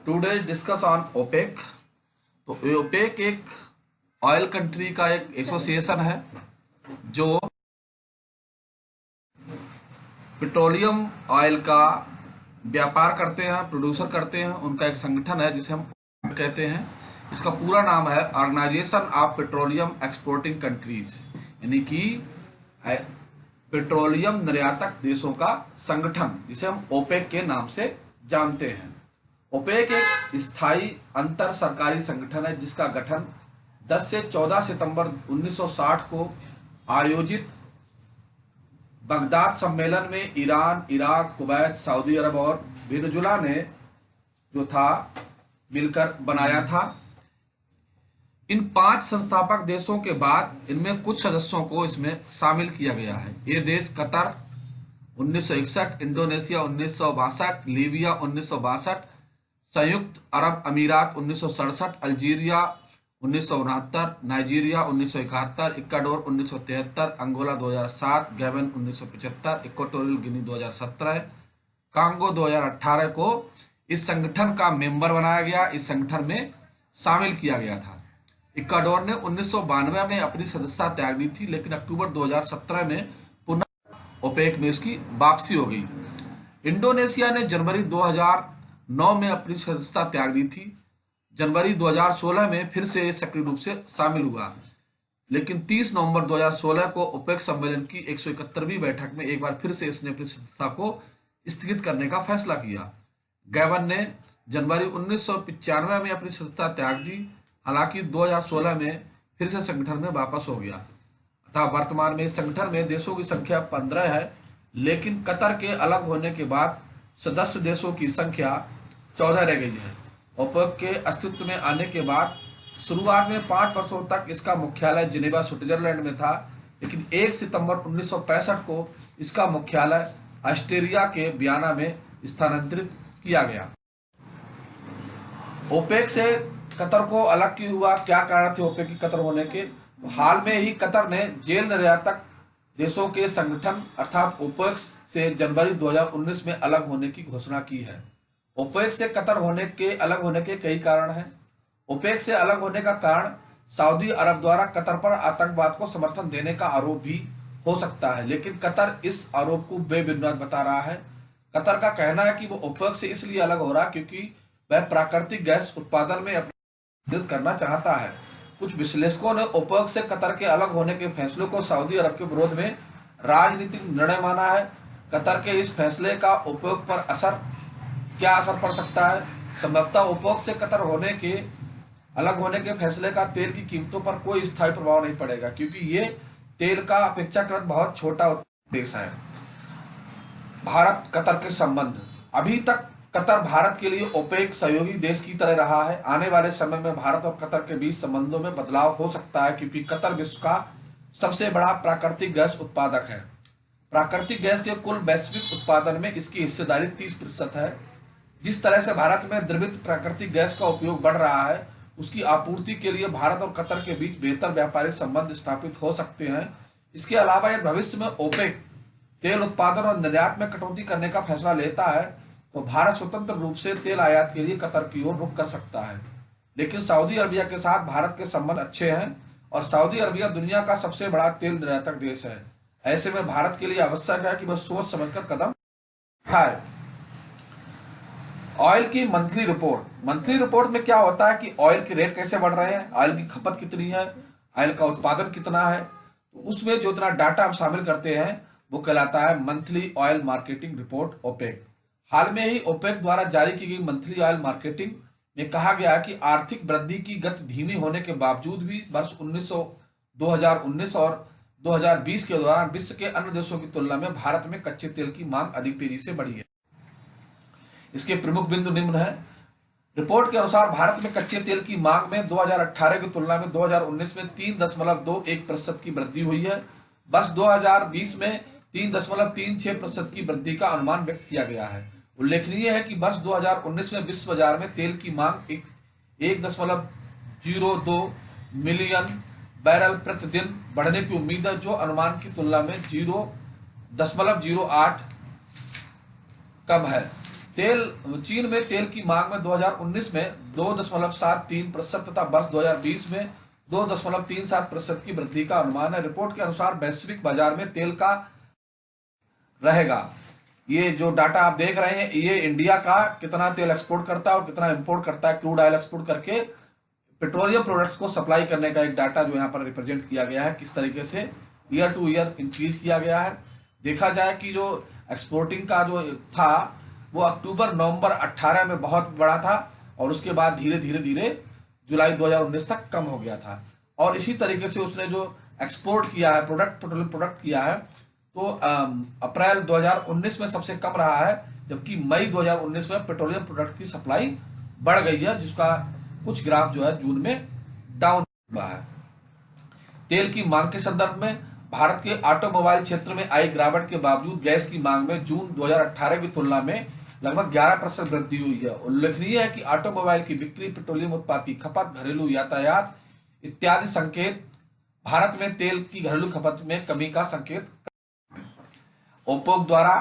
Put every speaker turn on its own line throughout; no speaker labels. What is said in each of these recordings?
Today discuss on OPEC. तो OPEC एक oil country का एक एसोसिएशन है जो पेट्रोलियम ऑयल का व्यापार करते हैं, प्रोड्यूसर करते हैं। उनका एक संगठन है जिसे हम कहते हैं। इसका पूरा नाम है organization of petroleum exporting countries, यानी कि पेट्रोलियम निर्यातक देशों का संगठन, जिसे हम ओपेक के नाम से जानते हैं। ओपेक एक स्थायी अंतर सरकारी संगठन है जिसका गठन 10 से 14 सितंबर 1960 को आयोजित बगदाद सम्मेलन में ईरान, इराक, कुवैत, सऊदी अरब और वेनेजुला ने जो था मिलकर बनाया था। इन 5 संस्थापक देशों के बाद इनमें कुछ सदस्यों को इसमें शामिल किया गया है। ये देश कतर 1961, इंडोनेशिया 1962, लीबिया 1962, संयुक्त अरब अमीरात 1967, Algeria 1969, Nigeria 1971, Ecuador 1973, Angola 2007, Gabon 1975, Equatorial Guinea 2017, Congo 2018 को इस संगठन का मेंबर बनाया गया, इस संगठन में शामिल किया गया था। इक्वाडोर ने 1992 में अपनी सदस्यता त्याग दी थी, लेकिन अक्टूबर 2017 में पुनः ओपेक में इसकी वापसी हो गई। इंडोनेशिया ने जनवरी 2009 में अपनी सदस्यता त्याग दी थी। जनवरी 2016 में फिर से सक्रिय रूप से शामिल हुआ, लेकिन 30 नवंबर 2016 को ओपेक सम्मेलन की 171वीं बैठक में एक बार फिर से इसने अपनी सदस्यता को स्थगित करने का फैसला किया। गैबन ने जनवरी 1995 में अपनी सदस्यता त्याग दी, हालांकि 2016 में फिर से संगठन में वापस हो गया। अतः वर्तमान में इस संगठन में देशों की संख्या 15 है, लेकिन कतर के अलग होने के बाद सदस्य देशों की संख्या 14 रह गई है। ओपेक के अस्तित्व में आने के बाद शुरुआत में 5 वर्षों तक इसका मुख्यालय जिनेवा स्विट्जरलैंड में था, लेकिन 1 सितंबर 1965 को इसका मुख्यालय ऑस्ट्रिया के वियना में स्थानांतरित किया गया। ओपेक से कतर को अलग क्यों हुआ, क्या कारण थे ओपेक की कतर होने के? तो हाल में ही कतर ने जेल निर्यातक देशों के संगठन अर्थात ओपेक से जनवरी 2019 में अलग होने की घोषणा की है। ओपेक से कतर अलग होने के कई कारण हैं। ओपेक से अलग होने का कारण सऊदी अरब द्वारा कतर पर आतंकवाद को समर्थन देने का आरोप भी हो सकता है, लेकिन कतर इस आरोप को बेबुनियाद बता रहा है। कतर का कहना है कि वो ओपेक से इसलिए अलग हो रहा है क्योंकि वह प्राकृतिक गैस उत्पादन में अपना करना चाहता है। कुछ विश्लेषकों ने ओपेक से कतर के अलग होने के फैसले को सऊदी अरब के विरोध में राजनीतिक निर्णय माना है। कतर के इस फैसले का ओपेक पर क्या असर पड़ सकता है? संभवतः ओपेक से कतर अलग होने के फैसले का तेल की कीमतों पर कोई स्थायी प्रभाव नहीं पड़ेगा, क्योंकि ये तेल का अपेक्षाकृत बहुत छोटा देश है। भारत कतर के संबंध। अभी तक कतर भारत के लिए ओपेक सहयोगी देश की तरह रहा है। आने वाले समय में भारत और कतर के बीच संबंधों में बदलाव हो सकता है, क्योंकि कतर विश्व का सबसे बड़ा प्राकृतिक गैस उत्पादक है। प्राकृतिक गैस के कुल वैश्विक उत्पादन में इसकी हिस्सेदारी 30% है। जिस तरह से भारत में द्रवित प्राकृतिक गैस का उपयोग बढ़ रहा है, उसकी आपूर्ति के लिए भारत और कतर के बीच बेहतर व्यापारिक संबंध स्थापित हो सकते हैं। इसके अलावा यदि भविष्य में ओपेक तेल उत्पादन और निर्यात में कटौती करने का फैसला लेता है, तो भारत स्वतंत्र रूप से तेल आयात के लिए कतर की ओर रुख कर सकता है। लेकिन सऊदी अरबिया के साथ भारत के संबंध अच्छे हैं और सऊदी अरबिया दुनिया का सबसे बड़ा तेल निर्यातक देश है। ऐसे में भारत के लिए आवश्यक है कि वह सोच समझकर कदम उठाए। ऑयल की मंथली रिपोर्ट में क्या होता है कि ऑयल के रेट कैसे बढ़ रहे हैं, ऑयल की खपत कितनी है, ऑयल का उत्पादन कितना है, तो उसमें जो इतना डाटा हम शामिल करते हैं वो कहलाता है monthly oil marketing report OPEC. हाल में ही ओपेक द्वारा जारी की गई मंथली ऑयल मार्केटिंग में कहा गया है कि आर्थिक वृद्धि की गति धीमी होने के बावजूद भी वर्ष 2019 और 2020 के दौरान विश्व के अन्य देशों की तुलना में भारत में कच्चे तेल की मांग अधिक तेजी से बढ़ी है। इसके प्रमुख बिंदु निम्न है। रिपोर्ट के अनुसार भारत में कच्चे तेल की मांग में 2018 की तुलना में 2019 में 3.21% की वृद्धि हुई है। वर्ष 2020 में 3.36% की वृद्धि का अनुमान व्यक्त किया गया है। उल्लेखनीय है कि वर्ष 2019 में विश्व बाजार में तेल की मांग 1.02 मिलियन बैरल प्रतिदिन बढ़ने की उम्मीद है, जो अनुमान की तुलना में 0.08 कम है। चीन में तेल की मांग में 2019 में 2.73% तथा वर्ष 2020 में 2.37% की वृद्धि का अनुमान है। रिपोर्ट के अनुसार वैश्विक बाजार में तेल का रहेगा। ये जो डाटा आप देख रहे हैं, ये इंडिया का कितना तेल एक्सपोर्ट करता है और कितना इंपोर्ट करता है, क्रूड ऑयल एक्सपोर्ट करके पेट्रोलियम प्रोडक्ट्स को सप्लाई करने का एक डाटा जो यहाँ पर रिप्रेजेंट किया गया है, किस तरीके से ईयर टू ईयर इंक्रीज किया गया है। देखा जाए कि जो एक्सपोर्टिंग का जो था वो अक्टूबर नवंबर 18 में बहुत बड़ा था और उसके बाद धीरे धीरे धीरे जुलाई 2019 तक कम हो गया था। और इसी तरीके से उसने जो एक्सपोर्ट किया है पेट्रोलियम प्रोडक्ट किया है, तो अप्रैल 2019 में सबसे कम रहा है, जबकि मई 2019 में पेट्रोलियम प्रोडक्ट की सप्लाई बढ़ गई है, जिसका कुछ ग्राफ जो है जून में डाउन हुआ है। तेल की मांग के संदर्भ में भारत के ऑटोमोबाइल क्षेत्र में आई गिरावट के बावजूद गैस की मांग में जून 2018 की तुलना में लगभग 11% वृद्धि हुई है। उल्लेखनीय है कि ऑटोमोबाइल की बिक्री, पेट्रोलियम उत्पाद की खपत, घरेलू यातायात इत्यादि संकेत भारत में तेल की घरेलू खपत में कमी का संकेत। ओपेक द्वारा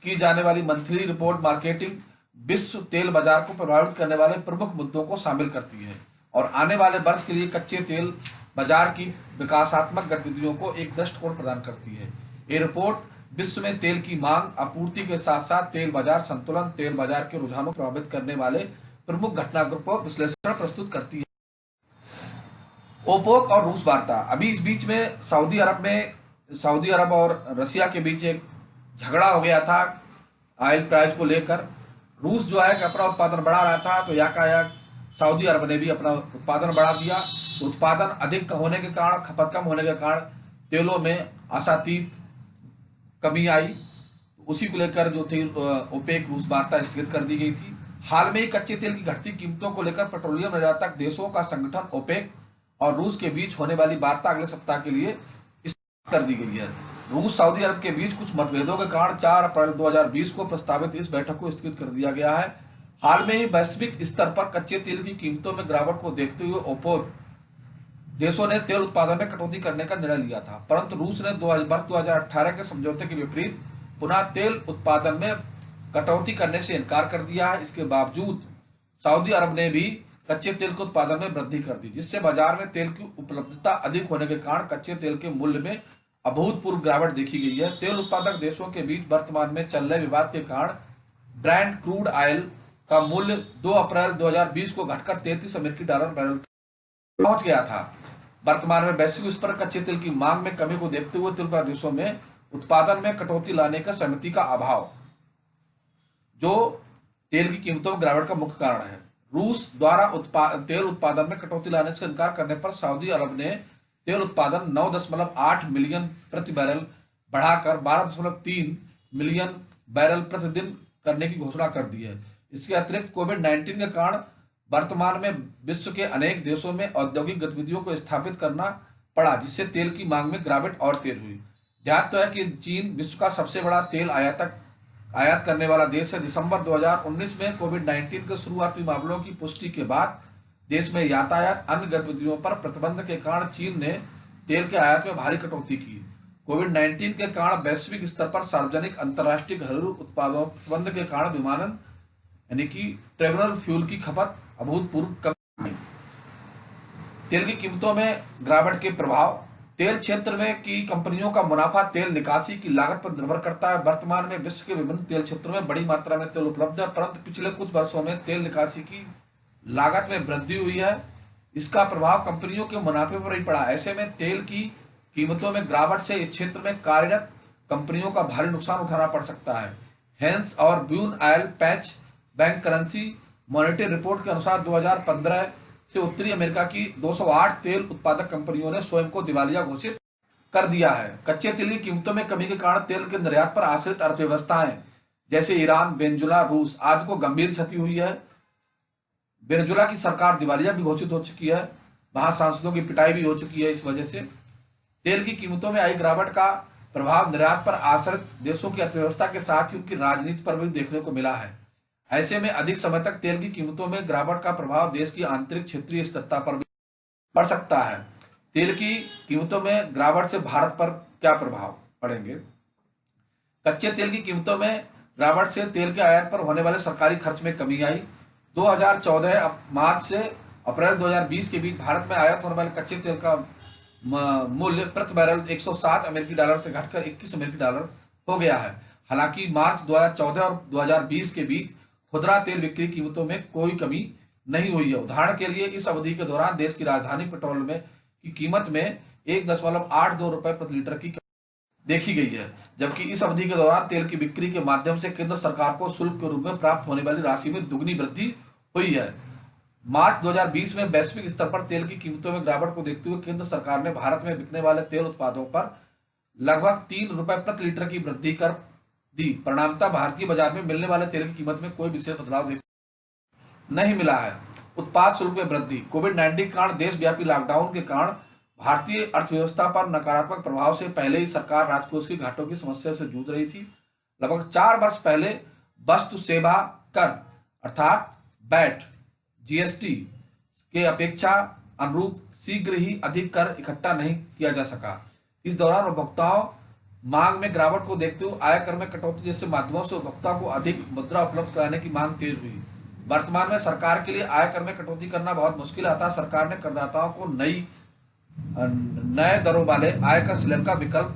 की जाने वाली मंथली रिपोर्ट मार्केटिंग विश्व तेल बाजार को प्रभावित करने वाले प्रमुख मुद्दों को शामिल करती है और आने वाले वर्ष के लिए कच्चे तेल बाजार की विकासात्मक गतिविधियों को एक दृष्टिकोण प्रदान करती है। ये रिपोर्ट विश्व में तेल की मांग, आपूर्ति के साथ साथ तेल बाजार संतुलन, तेल बाजार के रुझानों को प्रभावित करने वाले प्रमुख घटनाक्रमों को विश्लेषण प्रस्तुत करती है। ओपेक और रूस वार्ता। अभी इस बीच में सऊदी अरब और रसिया के बीच एक झगड़ा हो गया था ऑयल प्राइस को लेकर। रूस जो है कि अपना उत्पादन बढ़ा रहा था, तो याकायाक सऊदी अरब ने भी अपना उत्पादन बढ़ा दिया। उत्पादन अधिक होने के कारण, खपत कम होने के कारण तेलों में आशातीत कमी आई। उसी को लेकर जो थी ओपेक रूस वार्ता स्थगित कर दी गई थी। हाल में ही कच्चे तेल की घटती कीमतों को लेकर पेट्रोलियम निर्यातक देशों का संगठन ओपेक और रूस के बीच होने वाली वार्ता अगले सप्ताह के लिए स्थगित कर दी गई है। रूस सऊदी अरब के बीच कुछ मतभेदों के कारण 4 अप्रैल 2020 को प्रस्तावित इस बैठक को स्थगित कर दिया गया है। हाल में ही वैश्विक स्तर पर कच्चे तेल की कीमतों में गिरावट को देखते हुए ओपेक देशों ने तेल उत्पादन में कटौती करने का निर्णय लिया था, परंतु रूस ने वर्ष 2018 के समझौते के विपरीत पुनः तेल उत्पादन में कटौती करने से इनकार कर दिया है। इसके बावजूद सऊदी अरब ने भी कच्चे तेल के उत्पादन में वृद्धि कर दी, जिससे बाजार में तेल की उपलब्धता अधिक होने के कारण कच्चे तेल के मूल्य में अभूतपूर्व गिरावट देखी गई है। तेल उत्पादक देशों के बीच वर्तमान में चल रहे विवाद के कारण ब्रांड क्रूड ऑयल का मूल्य 2 अप्रैल 2020 को घटकर $33 बैरल पहुंच गया था। वर्तमान में वैश्विक स्तर पर कच्चे तेल की मांग में कमी को देखते हुए तेल उत्पादक देशों में उत्पादन में कटौती लाने का सहमति का अभाव जो तेल की कीमतों में गिरावट का मुख्य कारण है। रूस द्वारा तेल उत्पादन में कटौती लाने से इनकार करने पर सऊदी अरब ने तेल उत्पादन 9.8 मिलियन प्रति बैरल बढ़ाकर 12.3 मिलियन बैरल प्रतिदिन करने की घोषणा कर दी है। इसके अतिरिक्त कोविड-19 के कारण वर्तमान में विश्व के अनेक देशों में औद्योगिक गतिविधियों को स्थापित करना पड़ा, जिससे तेल की मांग में गिरावट और तेज हुई। ध्यान तो है कि चीन विश्व का सबसे बड़ा तेल आयात करने वाला देश है। दिसंबर 2019 में कोविड-19 के शुरुआती मामलों की पुष्टि के बाद देश में यातायात अन्य गतिविधियों पर प्रतिबंध के कारण चीन ने तेल के आयात में भारी कटौती की। कोविड-19 के कारण वैश्विक स्तर पर सार्वजनिक अंतर्राष्ट्रीय घरेलू उत्पादों प्रतिबंध के कारण विमानन यानी कि ट्रेवल फ्यूल की खपत अभूतपूर्व कमी। तेल की कीमतों में गिरावट के प्रभाव। तेल क्षेत्र में की कंपनियों का मुनाफा तेल निकासी की लागत पर निर्भर करता है। वर्तमान में विश्व के विभिन्न तेल क्षेत्रों में बड़ी मात्रा में तेल उपलब्ध है, परंतु पिछले कुछ वर्षों में तेल निकासी की लागत में वृद्धि हुई है। इसका प्रभाव कंपनियों के मुनाफे पर ही पड़ा। ऐसे में तेल की कीमतों में गिरावट से इस क्षेत्र में कार्यरत कंपनियों का भारी नुकसान उठाना पड़ सकता है। हेंस और ब्यून oil patch bank currency monetary report के अनुसार 2015 से उत्तरी अमेरिका की 208 तेल उत्पादक कंपनियों ने स्वयं को दिवालिया घोषित कर दिया है। कच्चे तेल की कीमतों में कमी के कारण तेल के निर्यात पर आश्रित अर्थव्यवस्थाएं जैसे ईरान, वेनेजुएला, रूस आदि को गंभीर क्षति हुई है। वेनेजुएला की सरकार दिवालिया भी घोषित हो चुकी है, वहां सांसदों की पिटाई भी हो चुकी है। इस वजह से तेल की कीमतों में आई गिरावट का प्रभाव निर्यात पर आश्रित देशों की अर्थव्यवस्था के साथ ही उनकी राजनीति पर भी देखने को मिला है। ऐसे में अधिक समय तक तेल की कीमतों में गिरावट का प्रभाव देश की आंतरिक क्षेत्रीय स्थिरता पर भी पड़ सकता है। तेल की कीमतों में गिरावट से भारत पर क्या प्रभाव पड़ेंगे? कच्चे तेल की कीमतों में गिरावट से तेल के आयात पर होने वाले सरकारी खर्च में कमी आई। 2014 मार्च से अप्रैल 2020 के बीच भारत में आयात होने वाले कच्चे तेल का मूल्य प्रति बैरल 107 अमेरिकी डॉलर से घटकर 21 अमेरिकी डॉलर हो गया है। हालांकि मार्च 2014 और 2020 के बीच खुदरा तेल बिक्री कीमतों में कोई कमी नहीं हुई है। उदाहरण के लिए इस अवधि के दौरान देश की राजधानी पेट्रोल में की कीमत में 1.82 रुपए प्रति लीटर की देखी गई है, जबकि इस अवधि के दौरान तेल की बिक्री के माध्यम से केंद्र सरकार को शुल्क के रूप में प्राप्त होने वाली राशि में दुगनी वृद्धि हुई है। मार्च 2020 में वैश्विक स्तर पर तेल की कीमतों में गिरावट को देखते हुए केंद्र सरकार ने भारत में बिकने वाले तेल उत्पादों पर लगभग 3 रुपए प्रति लीटर की वृद्धि कर दी। परिणामतः भारतीय बाजार में मिलने वाले तेल की कीमत में कोई विशेष बदलाव नहीं मिला है। उत्पाद शुल्क में वृद्धि। कोविड-19 के कारण देशव्यापी लॉकडाउन के कारण भारतीय अर्थव्यवस्था पर नकारात्मक प्रभाव से पहले ही सरकार राजकोष की घाटों की समस्या से जूझ रही थी। लगभग 4 वर्ष पहले वस्तु सेवा कर अर्थात वैट जीएसटी के अपेक्षा अनुरूप शीघ्र ही अधिक कर इकट्ठा नहीं किया जा सका। इस दौरान उपभोक्ताओं मांग में गिरावट को देखते हुए आयकर में कटौती जैसे माध्यमों से उपभोक्ता को अधिक मुद्रा उपलब्ध कराने की मांग तेज हुई। वर्तमान में सरकार के लिए आयकर में कटौती करना बहुत मुश्किल है, अतः सरकार ने करदाताओं को नए दरों वाले आयकर स्लैब का विकल्प